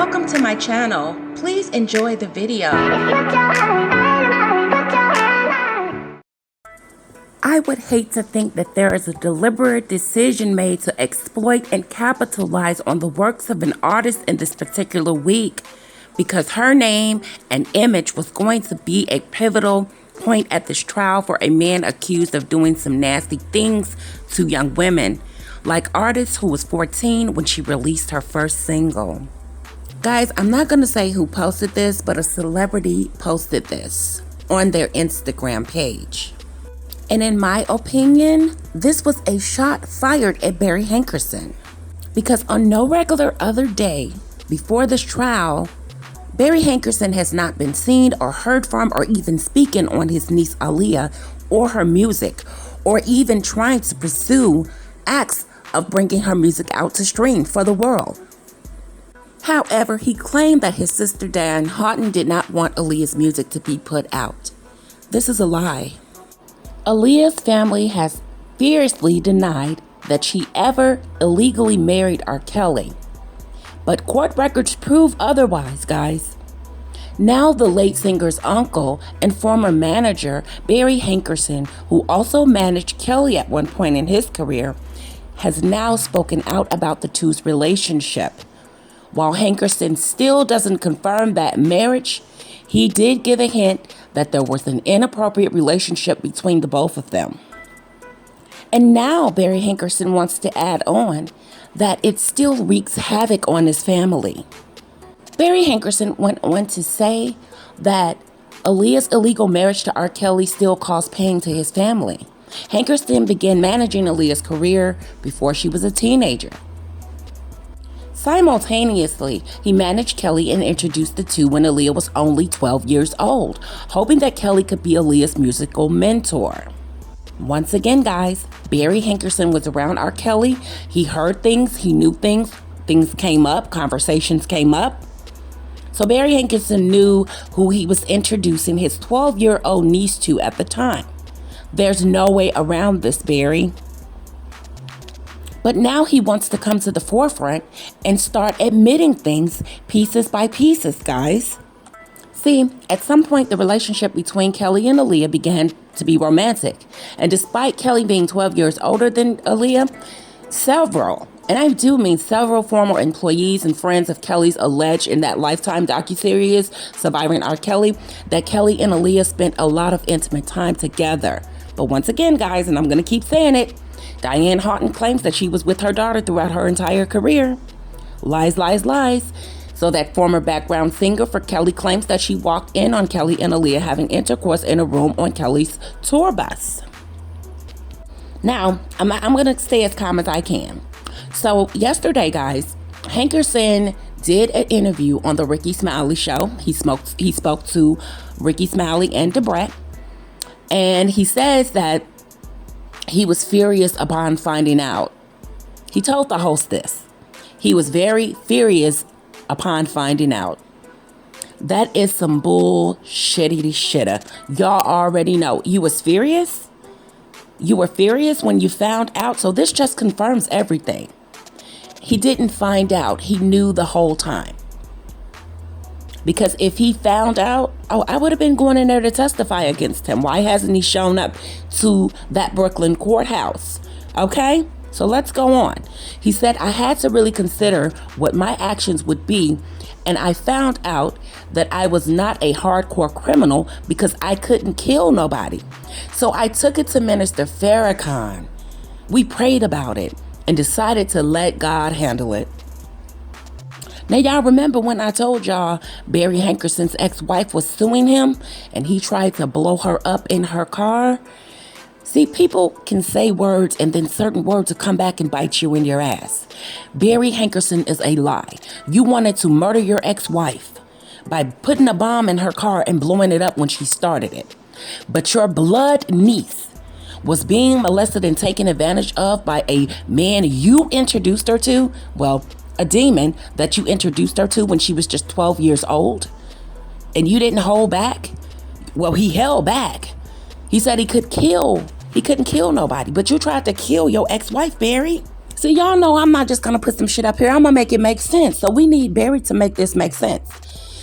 Welcome to my channel. Please enjoy the video. I would hate to think that there is a deliberate decision made to exploit and capitalize on the works of an artist in this particular week, because her name and image was going to be a pivotal point at this trial for a man accused of doing some nasty things to young women, like artist who was 14 when she released her first single. Guys, I'm not going to say who posted this, but a celebrity posted this on their Instagram page. And in my opinion, this was a shot fired at Barry Hankerson, because on no regular other day before this trial, Barry Hankerson has not been seen or heard from or even speaking on his niece Aaliyah or her music, or even trying to pursue acts of bringing her music out to stream for the world. However, he claimed that his sister Diane Houghton did not want Aaliyah's music to be put out. This is a lie. Aaliyah's family has fiercely denied that she ever illegally married R. Kelly. But court records prove otherwise, guys. Now the late singer's uncle and former manager, Barry Hankerson, who also managed Kelly at one point in his career, has now spoken out about the two's relationship. While Hankerson still doesn't confirm that marriage, he did give a hint that there was an inappropriate relationship between the both of them. And now Barry Hankerson wants to add on that it still wreaks havoc on his family. Barry Hankerson went on to say that Aaliyah's illegal marriage to R. Kelly still caused pain to his family. Hankerson began managing Aaliyah's career before she was a teenager. Simultaneously, he managed Kelly and introduced the two when Aaliyah was only 12 years old, hoping that Kelly could be Aaliyah's musical mentor. Once again, guys, Barry Hankerson was around R. Kelly. He heard things, he knew things came up, conversations came up. So Barry Hankerson knew who he was introducing his 12-year-old niece to at the time. There's no way around this, Barry. But now he wants to come to the forefront and start admitting things pieces by pieces, guys. See, at some point, the relationship between Kelly and Aaliyah began to be romantic. And despite Kelly being 12 years older than Aaliyah, several former employees and friends of Kelly's alleged in that Lifetime docuseries, Surviving R. Kelly, that Kelly and Aaliyah spent a lot of intimate time together. But once again, guys, and I'm going to keep saying it, Diane Houghton claims that she was with her daughter throughout her entire career. Lies, lies, lies. So that former background singer for Kelly claims that she walked in on Kelly and Aaliyah having intercourse in a room on Kelly's tour bus. Now, I'm going to stay as calm as I can. So yesterday, guys, Hankerson did an interview on the Ricky Smiley show. He spoke to Ricky Smiley and Debrett. And he says that he was furious upon finding out. He told the host this. He was very furious upon finding out. That is some bullshitty shitta. Y'all already know. You was furious? You were furious when you found out? So this just confirms everything. He didn't find out. He knew the whole time. Because if he found out, I would have been going in there to testify against him. Why hasn't he shown up to that Brooklyn courthouse? Okay, so let's go on. He said, I had to really consider what my actions would be, and I found out that I was not a hardcore criminal because I couldn't kill nobody. So I took it to Minister Farrakhan. We prayed about it and decided to let God handle it. Now, y'all remember when I told y'all Barry Hankerson's ex-wife was suing him and he tried to blow her up in her car? See, people can say words and then certain words will come back and bite you in your ass. Barry Hankerson is a lie. You wanted to murder your ex-wife by putting a bomb in her car and blowing it up when she started it. But your blood niece was being molested and taken advantage of by a man you introduced her to? Well, a demon that you introduced her to when she was just 12 years old, and you didn't hold back? Well, he held back. He said he couldn't kill nobody, but you tried to kill your ex-wife, Barry. So y'all know I'm not just gonna put some shit up here. I'm gonna make it make sense. So we need Barry to make this make sense.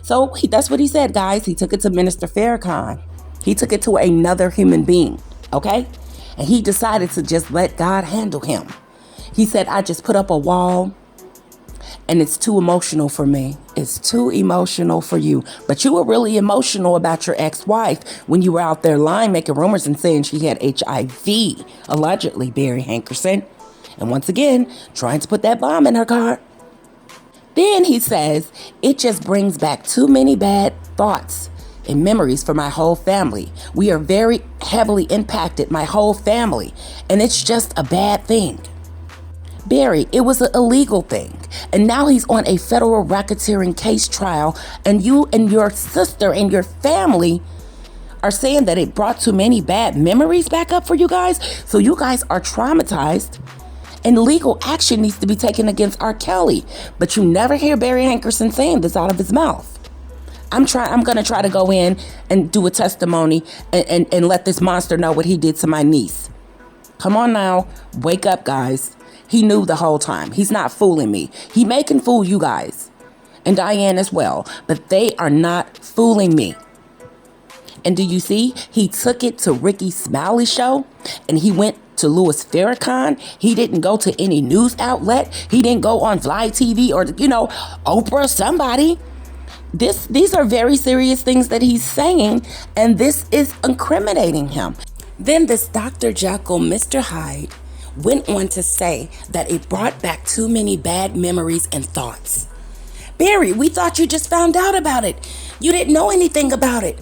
So that's what he said, guys. He took it to Minister Farrakhan. He took it to another human being, okay? And he decided to just let God handle him. He said, I just put up a wall and it's too emotional for me. It's too emotional for you. But you were really emotional about your ex-wife when you were out there lying, making rumors and saying she had HIV, allegedly, Barry Hankerson. And once again, trying to put that bomb in her car. Then he says, it just brings back too many bad thoughts and memories for my whole family. We are very heavily impacted, my whole family. And it's just a bad thing. Barry, it was an illegal thing. And now he's on a federal racketeering case trial. And you and your sister and your family are saying that it brought too many bad memories back up for you guys. So you guys are traumatized. And legal action needs to be taken against R. Kelly. But you never hear Barry Hankerson saying this out of his mouth. I'm going to try to go in and do a testimony and let this monster know what he did to my niece. Come on now. Wake up, guys. He knew the whole time. He's not fooling me. He may can fool you guys. And Diane as well. But they are not fooling me. And do you see? He took it to Ricky Smiley's show. And he went to Louis Farrakhan. He didn't go to any news outlet. He didn't go on Fly TV or, Oprah, somebody. These are very serious things that he's saying. And this is incriminating him. Then this Dr. Jekyll, Mr. Hyde, went on to say that it brought back too many bad memories and thoughts. Barry, we thought you just found out about it. You didn't know anything about it.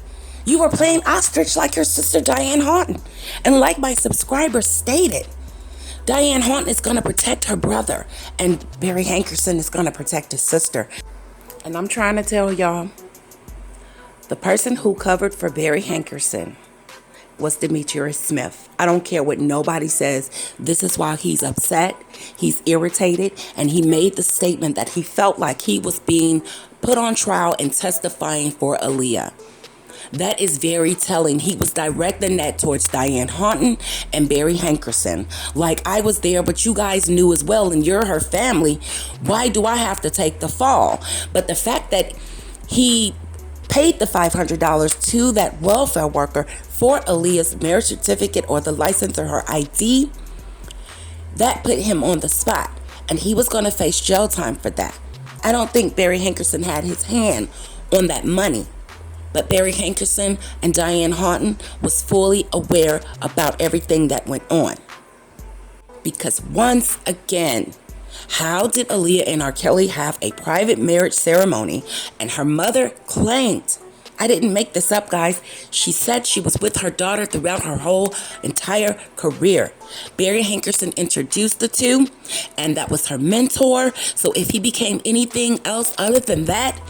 You were playing ostrich like your sister Diane Horton. And like my subscriber stated, Diane Horton is going to protect her brother. And Barry Hankerson is going to protect his sister. And I'm trying to tell y'all, the person who covered for Barry Hankerson was Demetrius Smith. I don't care what nobody says. This is why he's upset. He's irritated. And he made the statement that he felt like he was being put on trial and testifying for Aaliyah. That is very telling. He was directing that towards Diane Horton and Barry Hankerson. Like, I was there, but you guys knew as well, and you're her family. Why do I have to take the fall? But the fact that he paid the $500 to that welfare worker for Aaliyah's marriage certificate or the license or her ID, that put him on the spot. And he was going to face jail time for that. I don't think Barry Hankerson had his hand on that money. But Barry Hankerson and Diane Horton was fully aware about everything that went on. Because once again, how did Aaliyah and R. Kelly have a private marriage ceremony? And her mother claimed, I didn't make this up, guys. She said she was with her daughter throughout her whole entire career. Barry Hankerson introduced the two, and that was her mentor. So if he became anything else other than that,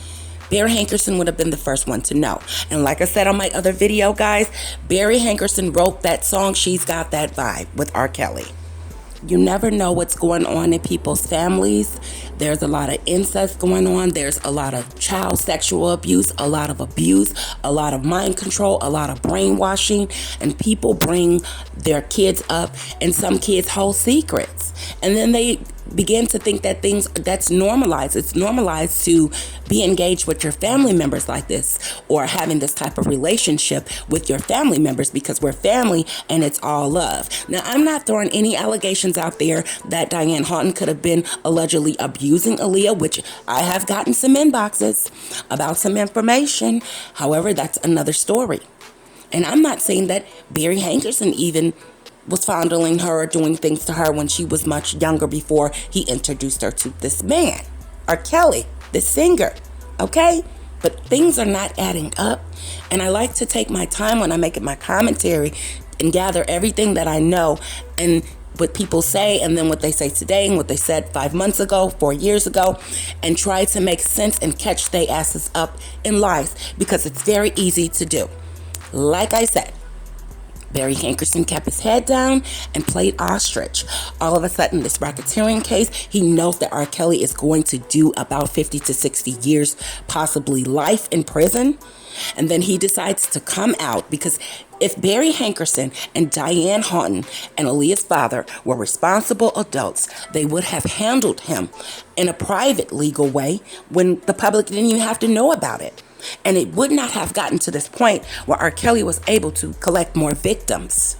Barry Hankerson would have been the first one to know. And like I said on my other video, guys, Barry Hankerson wrote that song, She's Got That Vibe, with R. Kelly. You never know what's going on in people's families. There's a lot of incest going on. There's a lot of child sexual abuse, a lot of abuse, a lot of mind control, a lot of brainwashing. And people bring their kids up and some kids hold secrets. And then they begin to think that that's normalized. It's normalized to be engaged with your family members like this, or having this type of relationship with your family members, because we're family and it's all love. Now, I'm not throwing any allegations out there that Diane Horton could have been allegedly abusing Aaliyah, which I have gotten some inboxes about some information. However, that's another story. And I'm not saying that Barry Hankerson even was fondling her or doing things to her when she was much younger before he introduced her to this man, R. Kelly, the singer, okay? But things are not adding up, and I like to take my time when I make my commentary and gather everything that I know and what people say, and then what they say today and what they said 5 months ago, 4 years ago, and try to make sense and catch their asses up in life, because it's very easy to do. Like I said, Barry Hankerson kept his head down and played ostrich. All of a sudden, this racketeering case, he knows that R. Kelly is going to do about 50 to 60 years, possibly life in prison. And then he decides to come out because if Barry Hankerson and Diane Houghton and Aaliyah's father were responsible adults, they would have handled him in a private legal way when the public didn't even have to know about it. And it would not have gotten to this point where R. Kelly was able to collect more victims.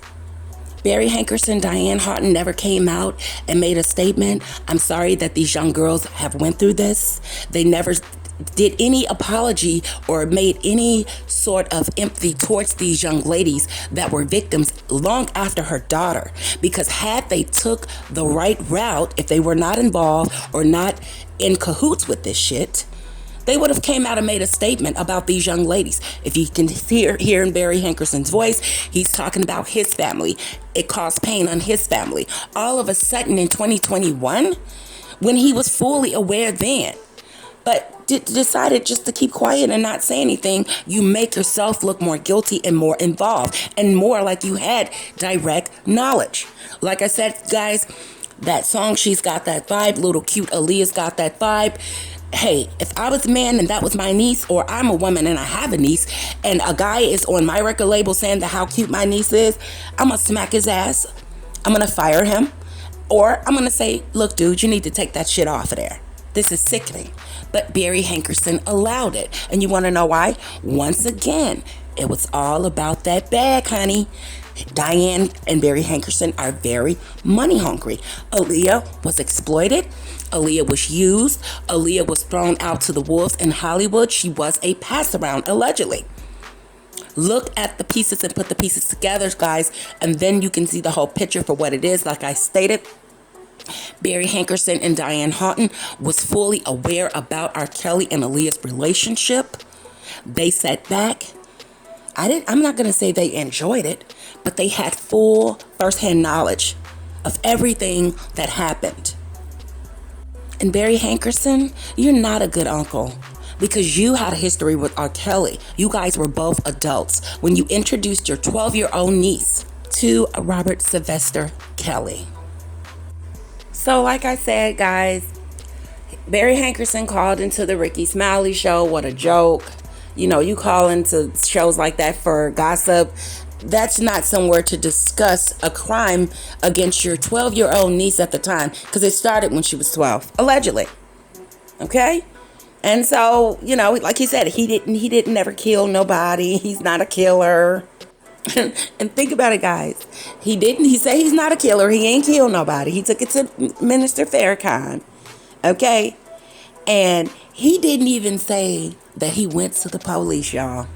Barry Hankerson, Diane Houghton never came out and made a statement. I'm sorry that these young girls have went through this. They never did any apology or made any sort of empathy towards these young ladies that were victims long after her daughter. Because had they took the right route, if they were not involved or not in cahoots with this shit, they would have came out and made a statement about these young ladies. If you can hear in Barry Hankerson's voice, he's talking about his family. It caused pain on his family. All of a sudden in 2021, when he was fully aware then, but decided just to keep quiet and not say anything, you make yourself look more guilty and more involved and more like you had direct knowledge. Like I said, guys, that song, She's Got That Vibe, little cute Aaliyah's got that vibe. Hey, if I was a man and that was my niece, or I'm a woman and I have a niece, and a guy is on my record label saying that how cute my niece is, I'm going to smack his ass. I'm going to fire him. Or I'm going to say, look, dude, you need to take that shit off of there. This is sickening. But Barry Hankerson allowed it. And you want to know why? Once again, it was all about that bag, honey. Diane and Barry Hankerson are very money hungry. Aaliyah was exploited. Aaliyah was used. Aaliyah was thrown out to the wolves in Hollywood. She was a pass around, allegedly. Look at the pieces and put the pieces together, guys, and then you can see the whole picture for what it is. Like I stated, Barry Hankerson and Diane Houghton was fully aware about R. Kelly and Aaliyah's relationship. They sat back. I'm not going to say they enjoyed it, but they had full firsthand knowledge of everything that happened. And Barry Hankerson, you're not a good uncle because you had a history with R. Kelly. You guys were both adults when you introduced your 12-year-old niece to Robert Sylvester Kelly. So like I said, guys, Barry Hankerson called into the Ricky Smiley show. What a joke. You know, you call into shows like that for gossip. That's not somewhere to discuss a crime against your 12-year-old niece at the time, because it started when she was 12, allegedly. Okay? And so, you know, like he said, he didn't ever kill nobody. He's not a killer. And think about it, guys. He said he's not a killer. He ain't killed nobody. He took it to Minister Farrakhan. Okay? And he didn't even say that he went to the police, y'all.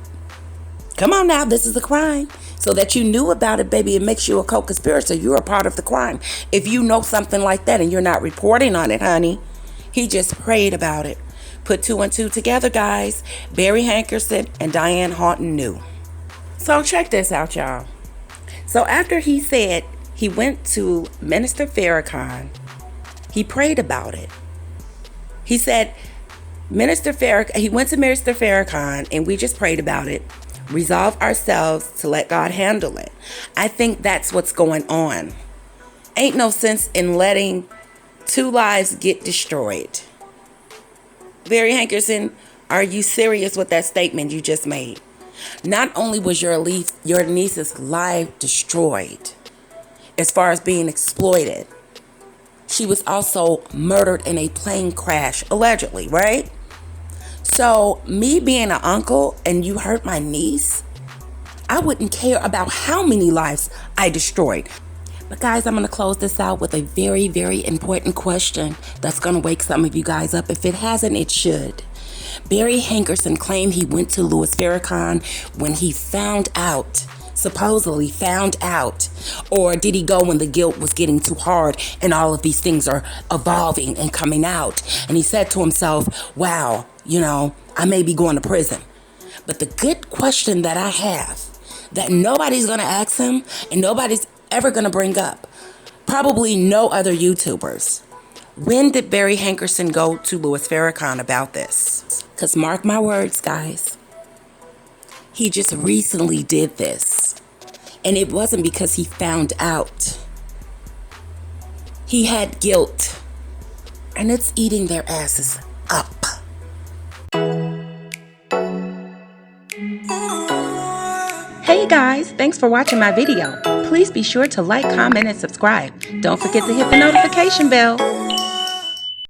Come on now, this is a crime. So that you knew about it, baby, it makes you a co-conspirator. You're a part of the crime. If you know something like that and you're not reporting on it, honey, he just prayed about it. Put two and two together, guys. Barry Hankerson and Diane Houghton knew. So check this out, y'all. So after he said he went to Minister Farrakhan, he prayed about it. He said, he went to Minister Farrakhan and we just prayed about it. Resolve ourselves to let God handle it. I think that's what's going on. Ain't no sense in letting two lives get destroyed. Barry Hankerson, are you serious with that statement you just made? Not only was your niece's life destroyed, as far as being exploited, she was also murdered in a plane crash, allegedly, right? So me being an uncle and you hurt my niece, I wouldn't care about how many lives I destroyed. But guys, I'm going to close this out with a very, very important question that's going to wake some of you guys up. If it hasn't, it should. Barry Hankerson claimed he went to Louis Farrakhan when he supposedly found out, or did he go when the guilt was getting too hard and all of these things are evolving and coming out? And he said to himself, wow, you know, I may be going to prison. But the good question that I have that nobody's going to ask him and nobody's ever going to bring up, probably no other YouTubers. When did Barry Hankerson go to Louis Farrakhan about this? Because mark my words, guys, he just recently did this. And it wasn't because he found out. He had guilt. And it's eating their asses up. Hey guys, thanks for watching my video. Please be sure to like, comment, and subscribe. Don't forget to hit the notification bell.